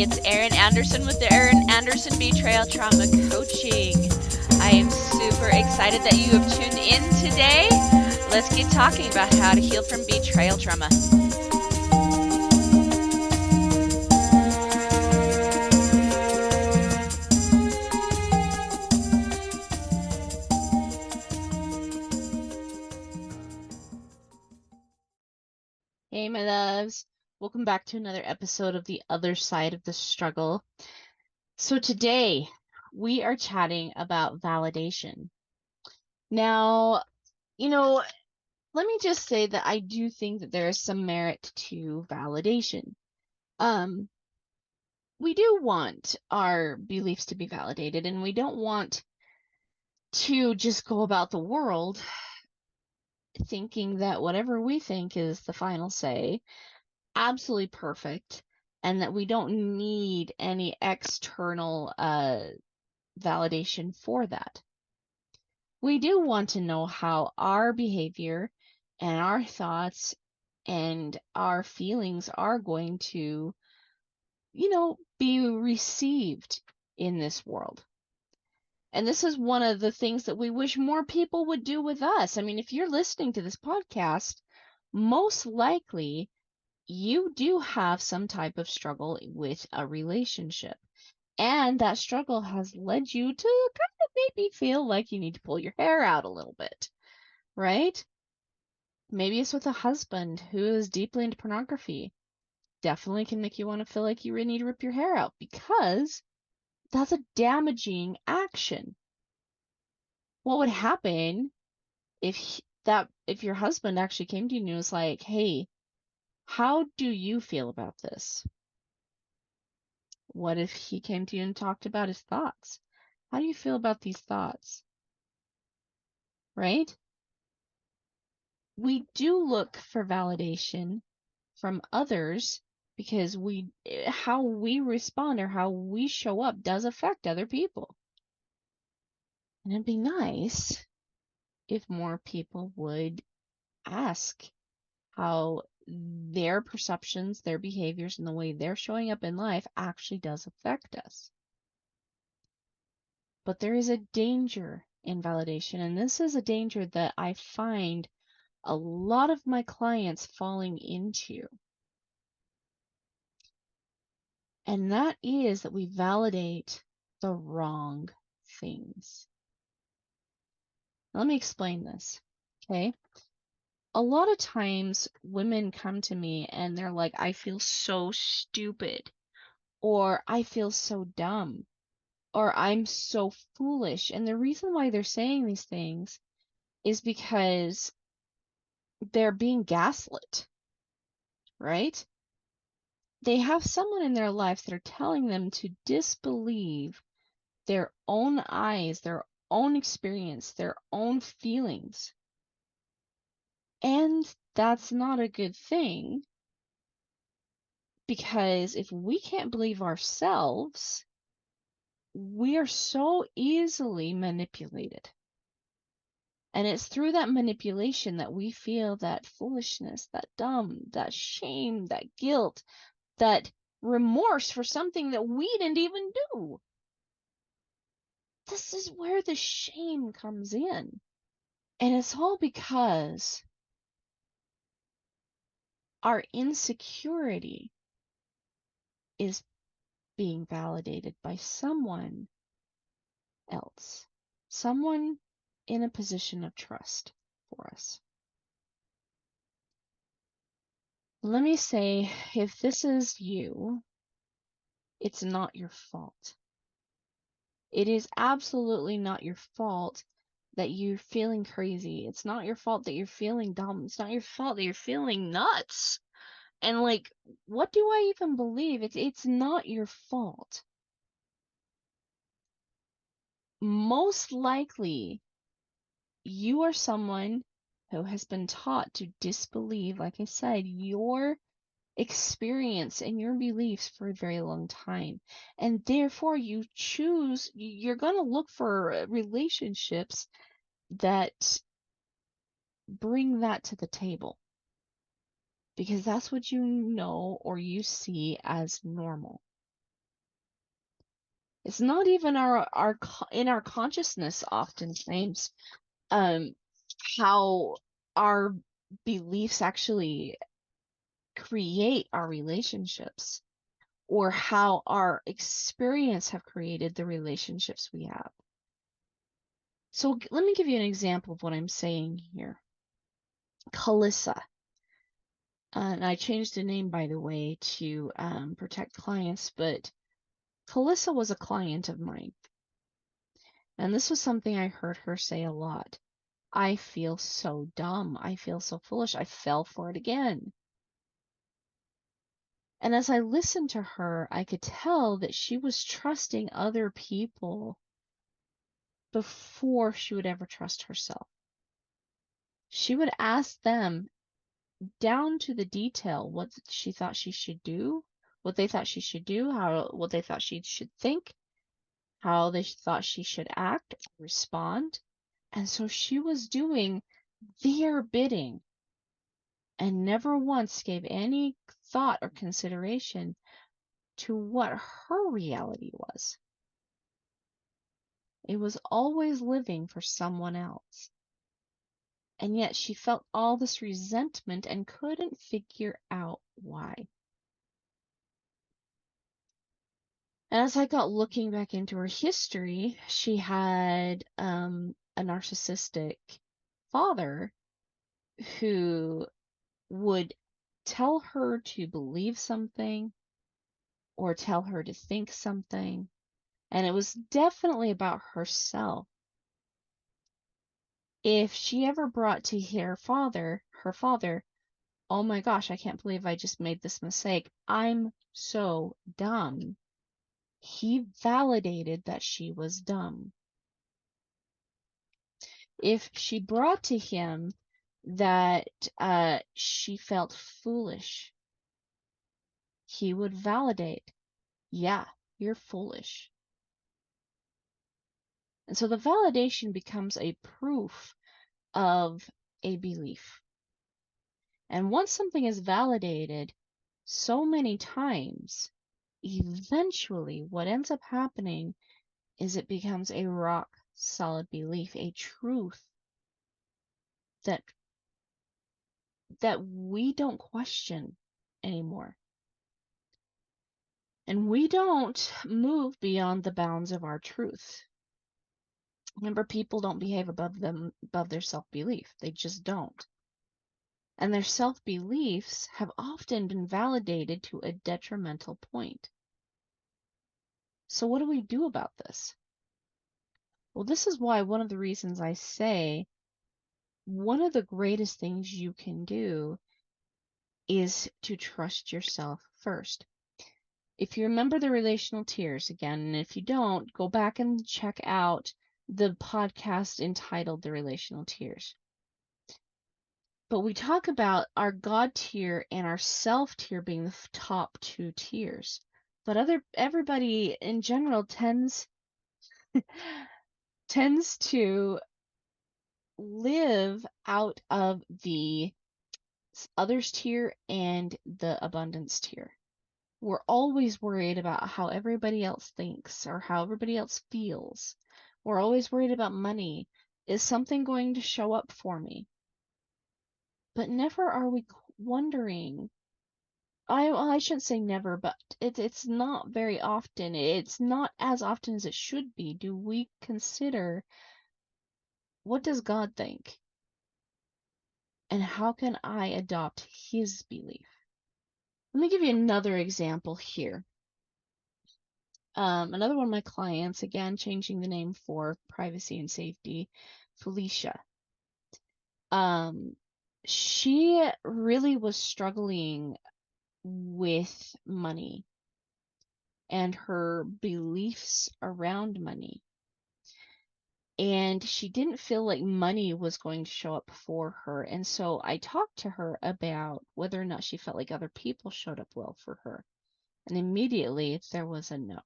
It's Erin Anderson with the Erin Anderson Betrayal Trauma Coaching. I am super excited that you have tuned in today. Let's get talking about how to heal from betrayal trauma. Hey, my loves. Welcome back to another episode of The Other Side of the Struggle. So today we are chatting about validation. Now, let me just say that I do think that there is some merit to validation. We do want our beliefs to be validated, and we don't want to just go about the world thinking that whatever we think is the final say, absolutely perfect, and that we don't need any external validation for that. We do want to know how our behavior and our thoughts and our feelings are going to, be received in this world. And this is one of the things that we wish more people would do with us. I mean, if you're listening to this podcast, most likely you do have some type of struggle with a relationship. And that struggle has led you to kind of maybe feel like you need to pull your hair out a little bit, right? Maybe it's with a husband who is deeply into pornography. Definitely can make you want to feel like you really need to rip your hair out because that's a damaging action. What would happen if your husband actually came to you and was like, "Hey, how do you feel about this?" What if he came to you and talked about his thoughts? How do you feel about these thoughts? Right? We do look for validation from others because how we respond or how we show up does affect other people. And it'd be nice if more people would ask how their perceptions, their behaviors, and the way they're showing up in life actually does affect us. But there is a danger in validation, and this is a danger that I find a lot of my clients falling into. And that is that we validate the wrong things. Let me explain this, okay? A lot of times women come to me and they're like, I feel so stupid, or I feel so dumb, or I'm so foolish. And the reason why they're saying these things is because they're being gaslit, right? They have someone in their life that are telling them to disbelieve their own eyes, their own experience, their own feelings. And that's not a good thing, because if we can't believe ourselves, we are so easily manipulated. And it's through that manipulation that we feel that foolishness, that dumb, that shame, that guilt, that remorse for something that we didn't even do. This is where the shame comes in. And it's all because our insecurity is being validated by someone else, someone in a position of trust for us. Let me say, if this is you, it's not your fault. It is absolutely not your fault that you're feeling crazy. It's not your fault that you're feeling dumb. It's not your fault that you're feeling nuts. And like, what do I even believe? It's not your fault. Most likely, you are someone who has been taught to disbelieve, like I said, your experience and your beliefs for a very long time. And therefore, you're going to look for relationships that bring that to the table, because that's what you know or you see as normal. It's not even in our consciousness oftentimes, how our beliefs actually create our relationships, or how our experience have created the relationships we have. So let me give you an example of what I'm saying here. Kalissa, and I changed the name, by the way, to protect clients, but Kalissa was a client of mine. And this was something I heard her say a lot. I feel so dumb. I feel so foolish. I fell for it again. And as I listened to her, I could tell that she was trusting other people before she would ever trust herself. She would ask them down to the detail what she thought she should do, what they thought she should do, what they thought she should think, how they thought she should act, respond. And so she was doing their bidding and never once gave any thought or consideration to what her reality was. It was always living for someone else. And yet she felt all this resentment and couldn't figure out why. And as I got looking back into her history, she had a narcissistic father who would tell her to believe something or tell her to think something. And it was definitely about herself. If she ever brought to her father, oh my gosh, I can't believe I just made this mistake. I'm so dumb. He validated that she was dumb. If she brought to him that she felt foolish, he would validate, yeah, you're foolish. And so the validation becomes a proof of a belief. And once something is validated so many times, eventually what ends up happening is it becomes a rock solid belief, a truth that we don't question anymore. And we don't move beyond the bounds of our truth. Remember, people don't behave above their self-belief. They just don't. And their self-beliefs have often been validated to a detrimental point. So what do we do about this? Well, this is why one of the reasons I say one of the greatest things you can do is to trust yourself first. If you remember the relational tiers, again, and if you don't, go back and check out the podcast entitled The Relational Tiers. But we talk about our God tier and our self tier being the top two tiers. But everybody in general tends to live out of the others tier and the abundance tier. We're always worried about how everybody else thinks or how everybody else feels. We're always worried about money. Is something going to show up for me? But never are we wondering. I shouldn't say never, but it's not very often. It's not as often as it should be. Do we consider, what does God think? And how can I adopt his belief? Let me give you another example here. Another one of my clients, again, changing the name for privacy and safety, Felicia. She really was struggling with money and her beliefs around money. And she didn't feel like money was going to show up for her. And so I talked to her about whether or not she felt like other people showed up well for her. And immediately there was a no.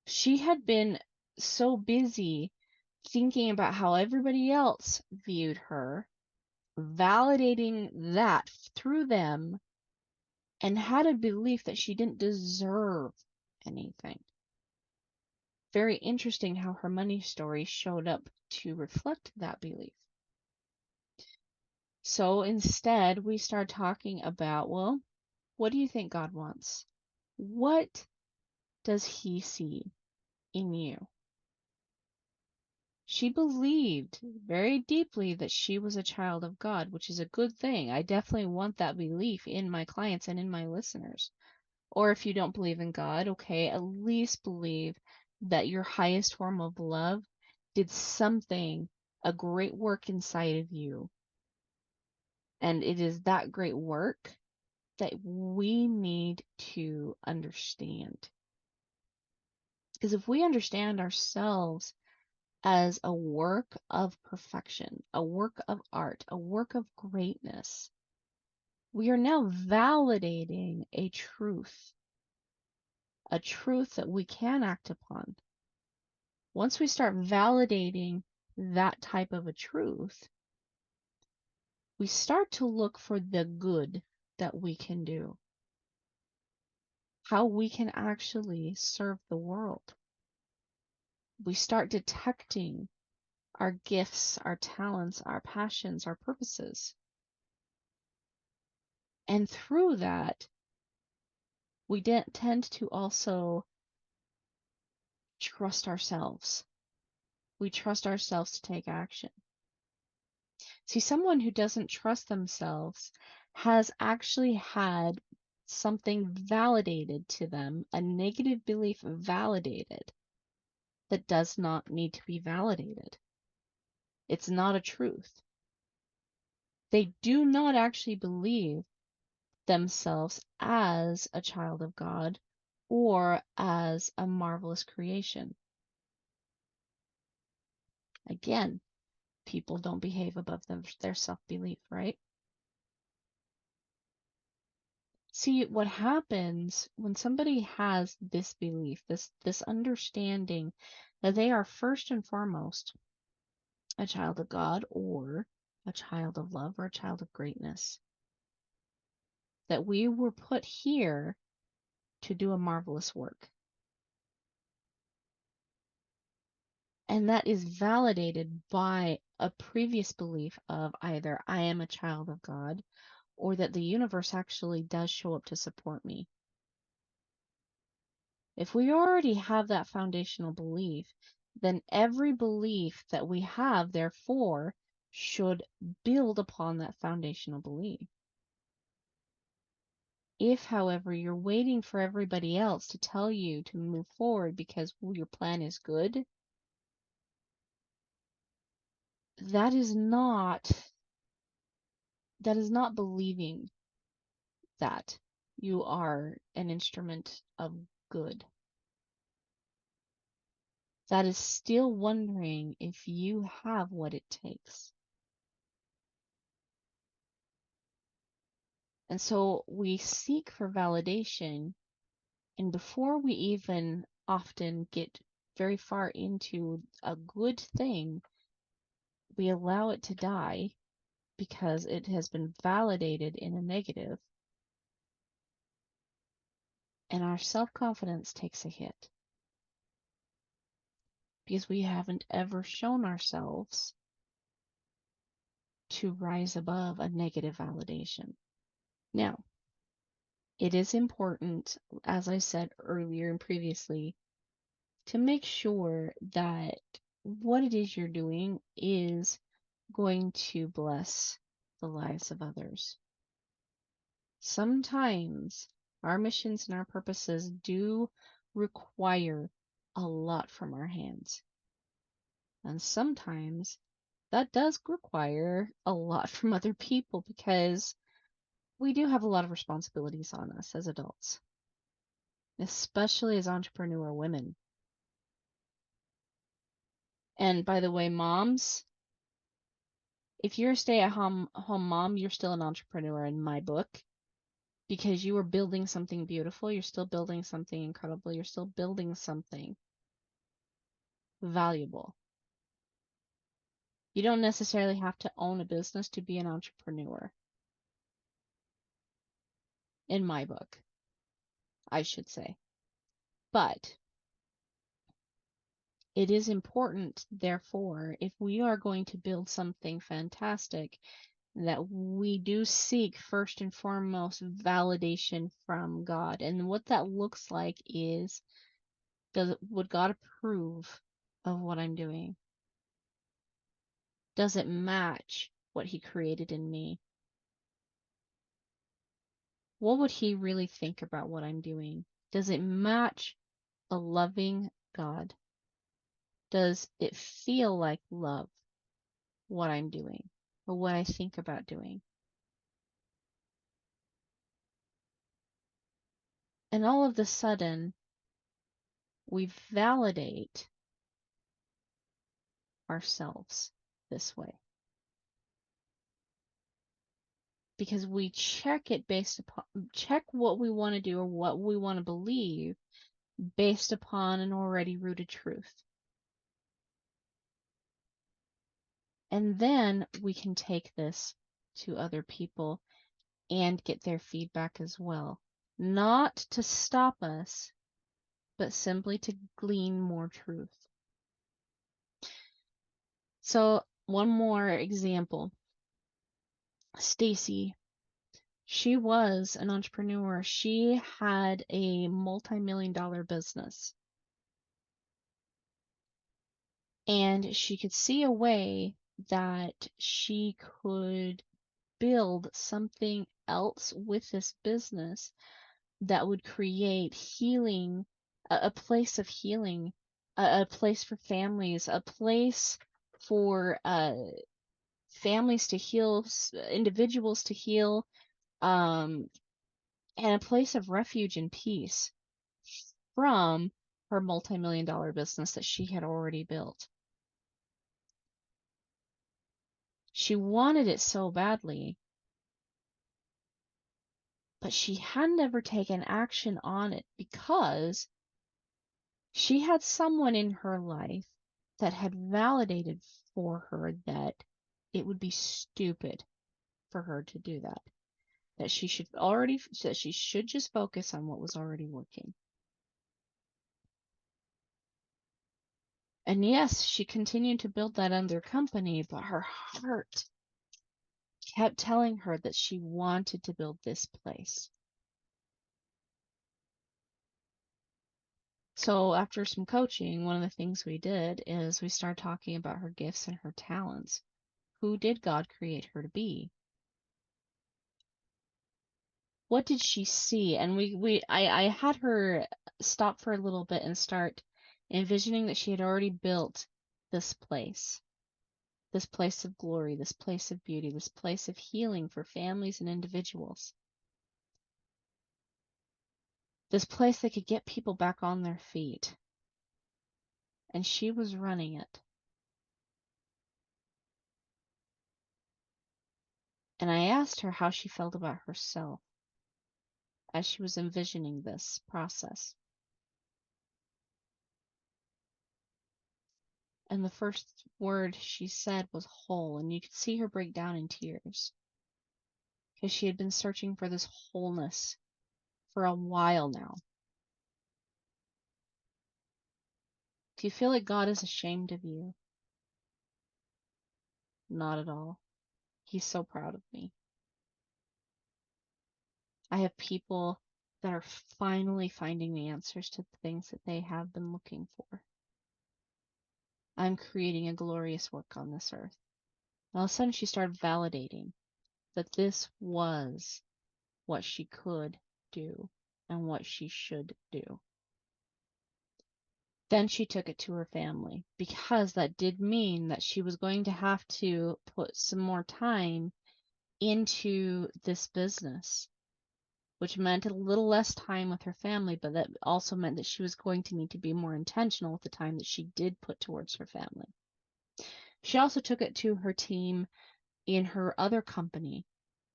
She had been so busy thinking about how everybody else viewed her, validating that through them, and had a belief that she didn't deserve anything. very interesting how her money story showed up to reflect that belief. So instead, we start talking about, well, what do you think God wants? What does he see in you? She believed very deeply that she was a child of God, which is a good thing. I definitely want that belief in my clients and in my listeners. Or if you don't believe in God, okay, at least believe that your highest form of love did something, a great work inside of you. And it is that great work that we need to understand. Because if we understand ourselves as a work of perfection, a work of art, a work of greatness, we are now validating a truth that we can act upon. Once we start validating that type of a truth, we start to look for the good that we can do, how we can actually serve the world. We start detecting our gifts, our talents, our passions, our purposes. And through that, we tend to also trust ourselves. We trust ourselves to take action. See, someone who doesn't trust themselves has actually had something validated to them, a negative belief validated that does not need to be validated. It's not a truth. They do not actually believe themselves as a child of God or as a marvelous creation. Again, people don't behave above their self-belief, right? See, what happens when somebody has this belief, this understanding that they are first and foremost a child of God or a child of love or a child of greatness, that we were put here to do a marvelous work. And that is validated by a previous belief of either I am a child of God or that the universe actually does show up to support me. If we already have that foundational belief, then every belief that we have, therefore, should build upon that foundational belief. If, however, you're waiting for everybody else to tell you to move forward because your plan is good, that is not believing that you are an instrument of good. That is still wondering if you have what it takes. And so we seek for validation, and before we even often get very far into a good thing, we allow it to die because it has been validated in a negative, and our self-confidence takes a hit because we haven't ever shown ourselves to rise above a negative validation. Now, it is important, as I said earlier and previously, to make sure that what it is you're doing is going to bless the lives of others. Sometimes our missions and our purposes do require a lot from our hands. And sometimes that does require a lot from other people because we do have a lot of responsibilities on us as adults, especially as entrepreneur women. And by the way, moms, if you're a stay-at-home mom, you're still an entrepreneur in my book because you are building something beautiful. You're still building something incredible. You're still building something valuable. You don't necessarily have to own a business to be an entrepreneur. In my book, I should say. But It is important, therefore, if we are going to build something fantastic, that we do seek first and foremost validation from God. And what that looks like is, would God approve of what I'm doing? Does it match what he created in me? What would he really think about what I'm doing? Does it match a loving God? Does it feel like love, what I'm doing, or what I think about doing? And all of a sudden, we validate ourselves this way. Because we check it based upon, check what we want to do or what we want to believe based upon an already rooted truth. And then we can take this to other people and get their feedback as well. Not to stop us, but simply to glean more truth. So one more example. Stacy, she was an entrepreneur. She had a multi-million-dollar business. And she could see a way that she could build something else with this business that would create healing, a place of healing, a place for families, a place for families to heal, individuals to heal, and a place of refuge and peace from her multi-million-dollar business that she had already built. She wanted it so badly, but she had never taken action on it because she had someone in her life that had validated for her that it would be stupid for her to do that. That she should just focus on what was already working. And yes, she continued to build that other company, but her heart kept telling her that she wanted to build this place. So after some coaching, one of the things we did is we started talking about her gifts and her talents. Who did God create her to be? What did she see? And I had her stop for a little bit and start envisioning that she had already built this place of glory, this place of beauty, this place of healing for families and individuals. This place that could get people back on their feet. And she was running it. And I asked her how she felt about herself as she was envisioning this process. And the first word she said was whole, and you could see her break down in tears. Because she had been searching for this wholeness for a while now. Do you feel like God is ashamed of you? Not at all. He's so proud of me. I have people that are finally finding the answers to the things that they have been looking for. I'm creating a glorious work on this earth. All of a sudden, she started validating that this was what she could do and what she should do. Then she took it to her family because that did mean that she was going to have to put some more time into this business, which meant a little less time with her family, but that also meant that she was going to need to be more intentional with the time that she did put towards her family. She also took it to her team in her other company.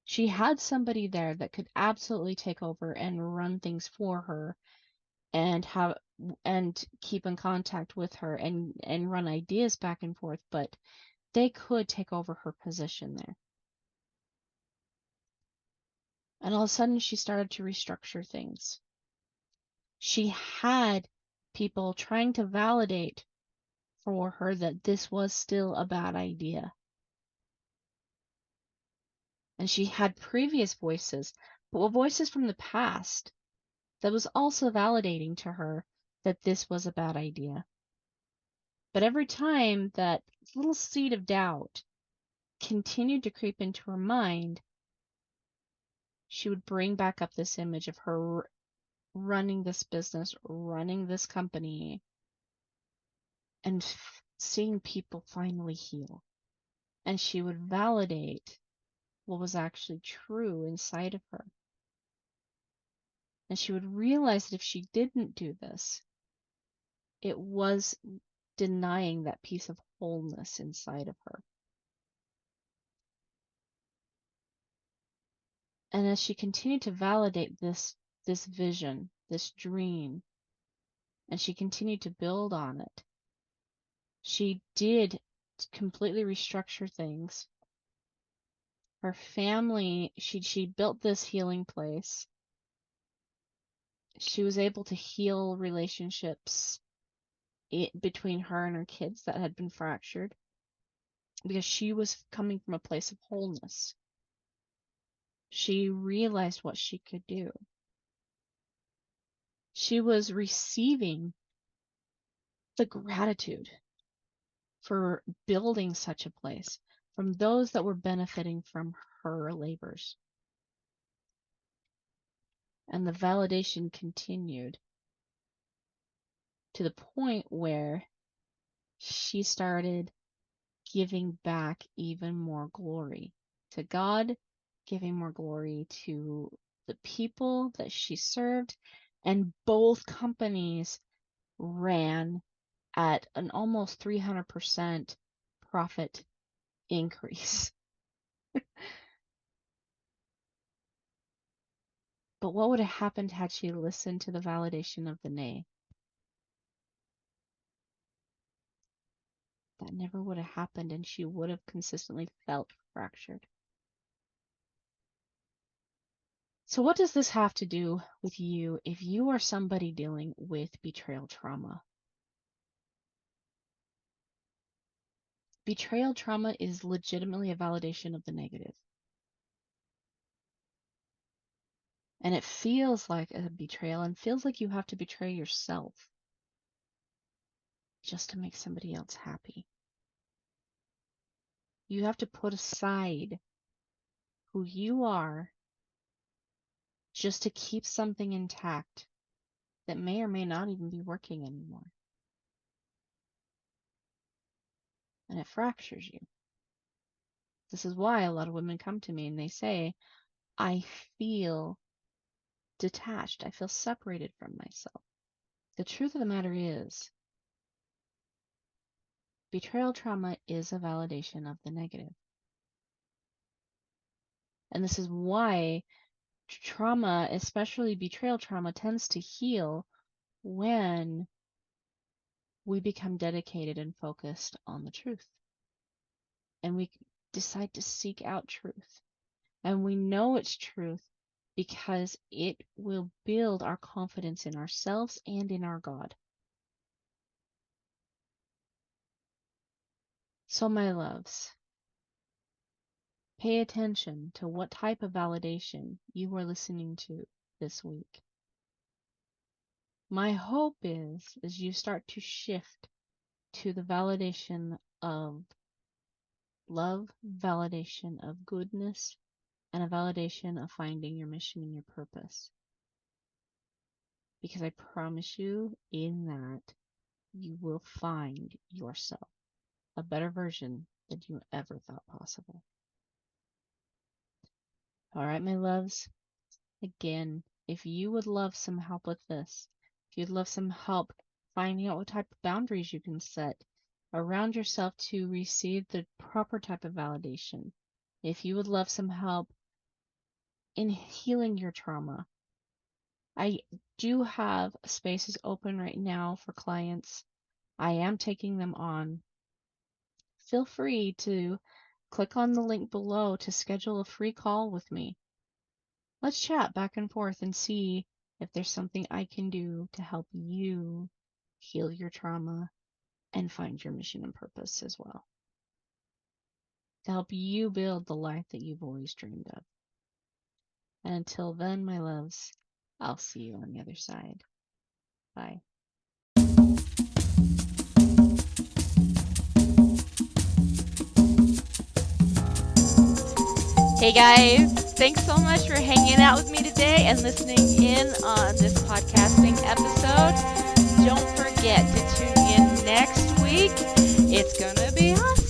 She had somebody there that could absolutely take over and run things for her and keep in contact with her and run ideas back and forth, but they could take over her position there. And all of a sudden she started to restructure things. She had people trying to validate for her that this was still a bad idea. And she had previous voices, but voices from the past that was also validating to her that this was a bad idea. But every time that little seed of doubt continued to creep into her mind, she would bring back up this image of her running this business, running this company, and seeing people finally heal. And she would validate what was actually true inside of her. And she would realize that if she didn't do this, it was denying that piece of wholeness inside of her. And as she continued to validate this vision, this dream, and she continued to build on it, she did completely restructure things. Her family, she built this healing place. She was able to heal relationships between her and her kids that had been fractured because she was coming from a place of wholeness. She realized what she could do. She was receiving the gratitude for building such a place from those that were benefiting from her labors. And the validation continued to the point where she started giving back even more glory to God, giving more glory to the people that she served, and both companies ran at an almost 300% profit increase. But what would have happened had she listened to the validation of the nay? That never would have happened, and she would have consistently felt fractured. So what does this have to do with you if you are somebody dealing with betrayal trauma? Betrayal trauma is legitimately a validation of the negative. And it feels like a betrayal and feels like you have to betray yourself just to make somebody else happy. You have to put aside who you are just to keep something intact that may or may not even be working anymore. And it fractures you. This is why a lot of women come to me and they say, I feel detached. I feel separated from myself. The truth of the matter is, betrayal trauma is a validation of the negative. And this is why trauma, especially betrayal trauma, tends to heal when we become dedicated and focused on the truth. And we decide to seek out truth. And we know it's truth because it will build our confidence in ourselves and in our God. So, my loves, pay attention to what type of validation you are listening to this week. My hope is, as you start to shift to the validation of love, validation of goodness, and a validation of finding your mission and your purpose. Because I promise you, in that, you will find yourself a better version than you ever thought possible. All right, my loves. Again, if you would love some help with this, if you'd love some help finding out what type of boundaries you can set around yourself to receive the proper type of validation, if you would love some help in healing your trauma, I do have spaces open right now for clients. I am taking them on. Feel free to click on the link below to schedule a free call with me. Let's chat back and forth and see if there's something I can do to help you heal your trauma and find your mission and purpose as well, to help you build the life that you've always dreamed of. And until then, my loves, I'll see you on the other side. Bye. Hey guys, thanks so much for hanging out with me today and listening in on this podcasting episode. Don't forget to tune in next week. It's gonna be awesome.